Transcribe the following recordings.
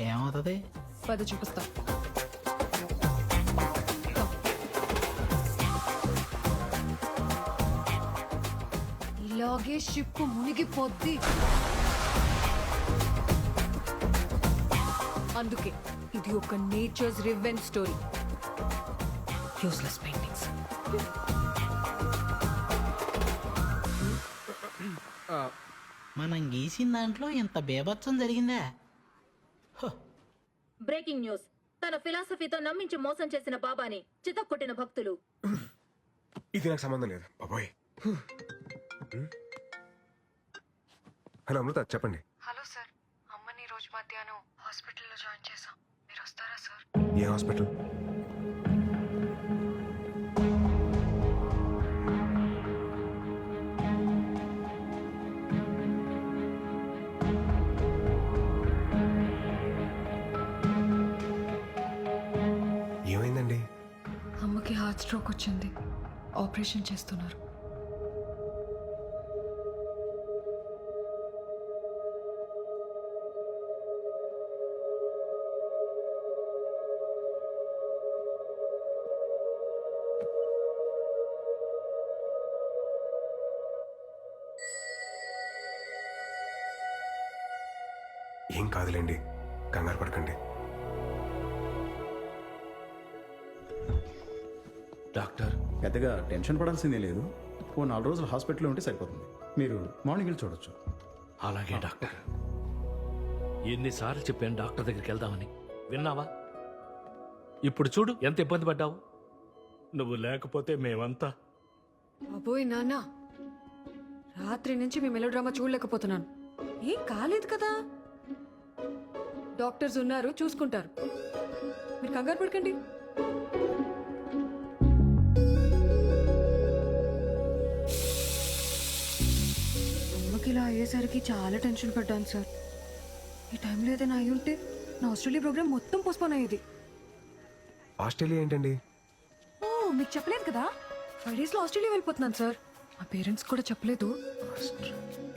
ఏమవుతుంది? పద చూపిస్తా. ఇలాగే షిప్ మునిగిపోద్ది. అందుకే ఇది ఒక nature's revenge story. Useless paintings. మనం గీసిన దాంట్లో ఇంత బేభత్సం జరిగిందా? Breaking news. తన ఫిలాసఫీతో నమ్మించి మోసం చేసిన బాబాని చితక్కొట్టిన భక్తులు. ఇది నాకు సంబంధం లేదు బాబోయ్. హలో అమృత, చెప్పండి. హలో సార్, అమ్మని రోజు మధ్యాహ్నం హాస్పిటల్లో జాయిన్ చేశాం. మీరు వస్తారా సార్? ఏ హాస్పిటల్? ఏమైందండి? అమ్మకి హార్ట్ స్ట్రోక్ వచ్చింది. ఆపరేషన్ చేస్తున్నారు. ఏం కాదులేండి, కంగారు పడకండి. డాక్టర్, పెద్దగా టెన్షన్ పడాల్సిందే లేదు. ఓ 4 రోజులు హాస్పిటల్లో ఉంటే సరిపోతుంది. మీరు మార్నింగ్ వెళ్ళి చూడొచ్చు. అలాగే డాక్టర్. ఎన్నిసార్లు చెప్పాను డాక్టర్ దగ్గరికి వెళ్దామని, విన్నావా? ఇప్పుడు చూడు ఎంత ఇబ్బంది పడ్డావు. నువ్వు లేకపోతే మేమంతా. అబ్బోయ్ నాన్న, రాత్రి నుంచి మీ మెలోడ్రామా చూడలేకపోతున్నాను. ఏం కాలేదు కదా. డాక్టర్స్ ఉన్నారు, చూసుకుంటారు. మీరు కంగారు పడకండి. అమ్మకి ఇలా అయ్యేసరికి చాలా టెన్షన్ పడ్డాను సార్. ఈ టైంలో ఏదైనా అయి ఉంటే నా ఆస్ట్రేలియా ప్రోగ్రామ్ మొత్తం పోస్ట్పోన్ అయ్యేది. ఆస్ట్రేలియా ఏంటండి? ఓ, మీకు చెప్పలేదు కదా, 5 days లో ఆస్ట్రేలియా వెళ్ళిపోతున్నాను సార్. మా పేరెంట్స్ కూడా చెప్పలేదు.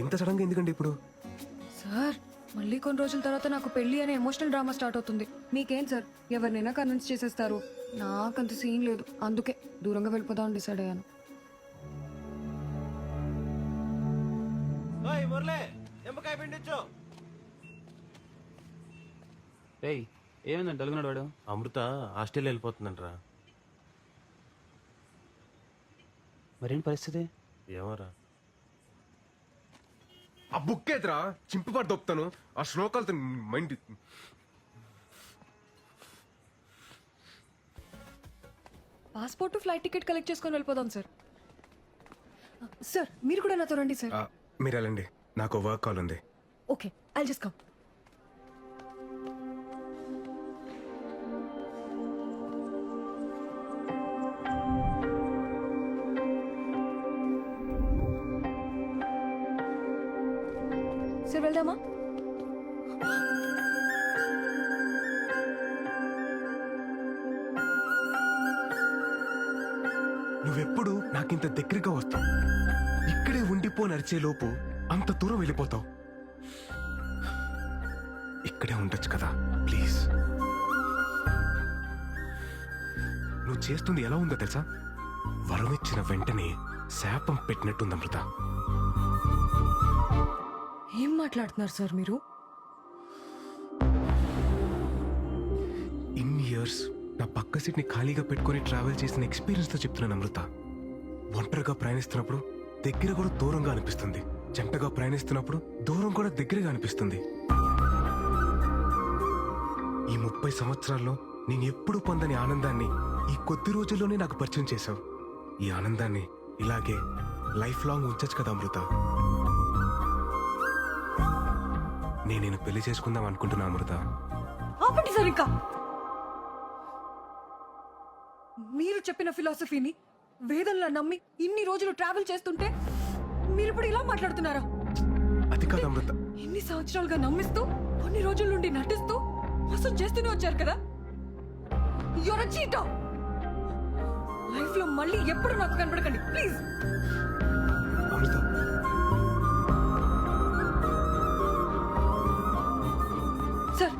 ఇంత సడన్ గా ఎందుకండి ఇప్పుడు? సార్, మళ్ళీ కొన్ని రోజుల తర్వాత నాకు పెళ్లి అనే ఎమోషనల్ డ్రామా స్టార్ట్ అవుతుంది. మీకేం సార్, ఎవరినైనా కన్విన్స్ చేసేస్తారు. నాకంత సీన్ లేదు, అందుకే దూరంగా వెళ్ళిపోదామని డిసైడ్ అయ్యాను. ఏమైందంటే అలుగున్నాడు వాడు? అమృత ఆస్ట్రేలియా వెళ్ళిపోతుందంటరా. మరేంటి పరిస్థితి? ఏమోరా. ఆ బుక్ ఏదిరా, చింపిపడి దొప్పుతాను. ఆ శ్లోకాలతో mind. Passport, flight ticket collect చేసుకొని వెళ్ళిపోదాం సార్. సార్, మీరు కూడా నాతో రండి సార్. మీరు వెళ్ళండి, నాకు వర్క్ కాల్ ఉంది. Okay, I'll just come. Sir, వెళ్దామా? నువ్వెప్పుడు నాకింత దగ్గరగా వస్తావు. ఇక్కడే ఉండిపో నడిచే లోపు అంత దూరం వెళ్ళిపోతావు. ఇక్కడే ఉండొచ్చు కదా ప్లీజ్. నువ్వు చేస్తుంది ఎలా ఉందో తెలుసా? వరం ఇచ్చిన వెంటనే శాపం పెట్టినట్టుంది అమృత. ఏం మాట్లాడుతున్నారు సార్ మీరు? ఇన్ని ఇయర్స్ నా పక్క సీట్ ని ఖాళీగా పెట్టుకుని ట్రావెల్ చేసిన ఎక్స్పీరియన్స్ తో చెప్తున్నాను అమృత. ఒంటరిగా ప్రయాణిస్తున్నప్పుడు దగ్గర కూడా దూరంగా అనిపిస్తుంది. జంటగా ప్రయాణిస్తున్నప్పుడు దూరం కూడా దగ్గరగా అనిపిస్తుంది. ఈ 30 సంవత్సరాల్లో నేను ఎప్పుడు పొందని ఆనందాన్ని ఈ కొద్ది రోజుల్లోనే నాకు పరిచయం చేశావు. ఈ ఆనందాన్ని ఇలాగే లైఫ్ లాంగ్ ఉంచచ్చు కదా అమృత. నేను పెళ్లి చేసుకుందాం అనుకుంటున్నా అమృత. ఆపండి సార్, ఇంకా మీరు చెప్పిన ఫిలాసఫీని వేదంలా నమ్మి ఇన్ని రోజులు ట్రావెల్ చేస్తుంటే మీరు ఇప్పుడు ఇలా మాట్లాడుతున్నారా? అది కాదు అమృత. ఎన్ని సంవత్సరాలుగా నమ్మిస్తూ కొన్ని రోజుల నుండి నటిస్తూ మోసం చేస్తూనే వచ్చారు కదా. Your a cheater. లైఫ్ లో మళ్ళీ ఎప్పుడు నాకు కనపడకండి please. Amrutha, sir,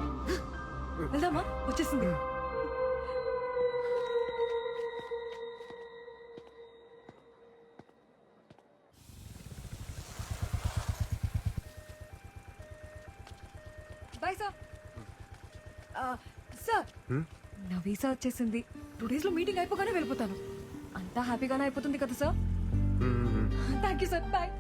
bye sir. Sir నా వీసా వచ్చేసింది. 2 days లో మీటింగ్ అయిపోగానే వెళ్ళిపోతాను. అంతా హ్యాపీగానే అయిపోతుంది కదా sir? Thank you sir. Bye.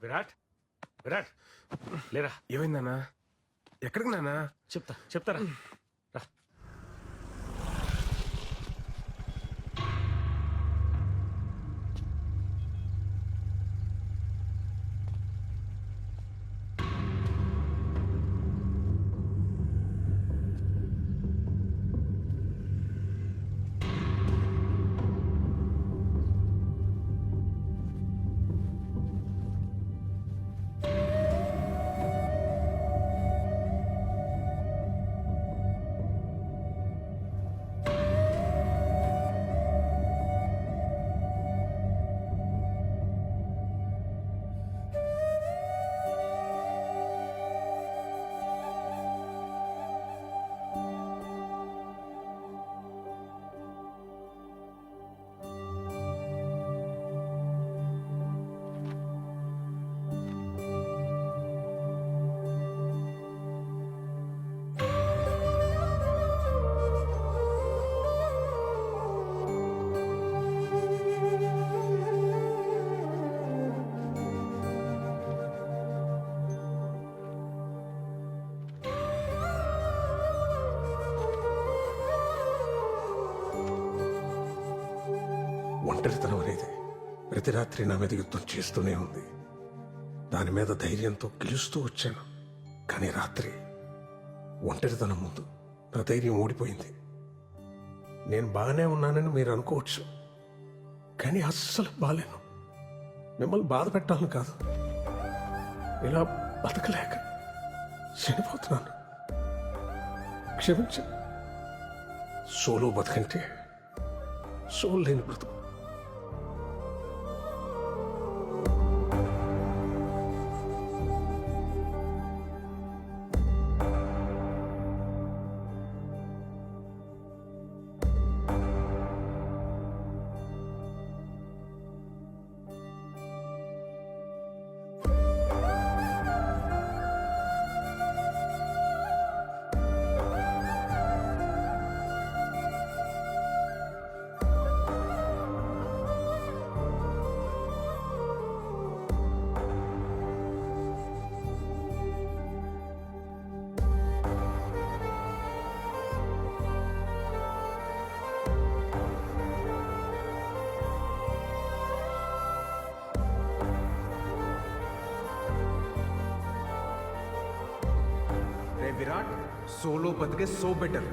Virat Virat లేరా, ఏమైందన్నా? ఎక్కడికి నాన్నా? చెప్తారా రా. ఒంటరితనం అనేది ప్రతి రాత్రి నా మీద యుద్ధం చేస్తూనే ఉంది. దాని మీద ధైర్యంతో గెలుస్తూ వచ్చాను. కానీ రాత్రి ఒంటరితనం ముందు నా ధైర్యం ఓడిపోయింది. నేను బాగానే ఉన్నానని మీరు అనుకోవచ్చు, కానీ అస్సలు బాలేను. మిమ్మల్ని బాధ పెట్టాలని కాదు, ఇలా బతకలేక చనిపోతున్నాను. క్షమించ. సోలో బతకంటే సోల్ లేని బ్రతుకు. విరాట్, సోలో బతికే సో బెటర్.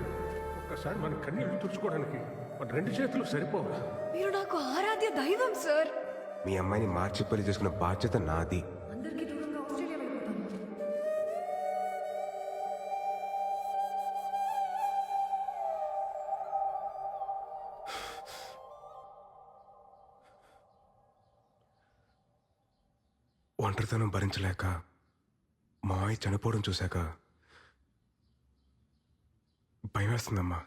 ఒక్కసారి మన కన్నీళ్ళు తుడుచుకోవడానికి మన 2 చేతులు సరిపోవా? మీరు నాకు ఆరాధ్య దైవం సార్. మీ అమ్మాయిని మార్చి పెళ్లి చేసుకున్న బాధ్యత నాది. అందరికీ దూరంగా ఆస్ట్రేలియా వెళ్ళిపోతాను. ఒంటరితనం భరించలేక మావయ్య చనిపోవడం చూశాక భయం వేస్తుందమ్మా.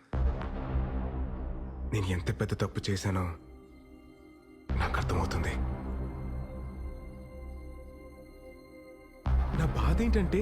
నేను ఎంత పెద్ద తప్పు చేశానో నాకు అర్థమవుతుంది. నా బాధ ఏంటంటే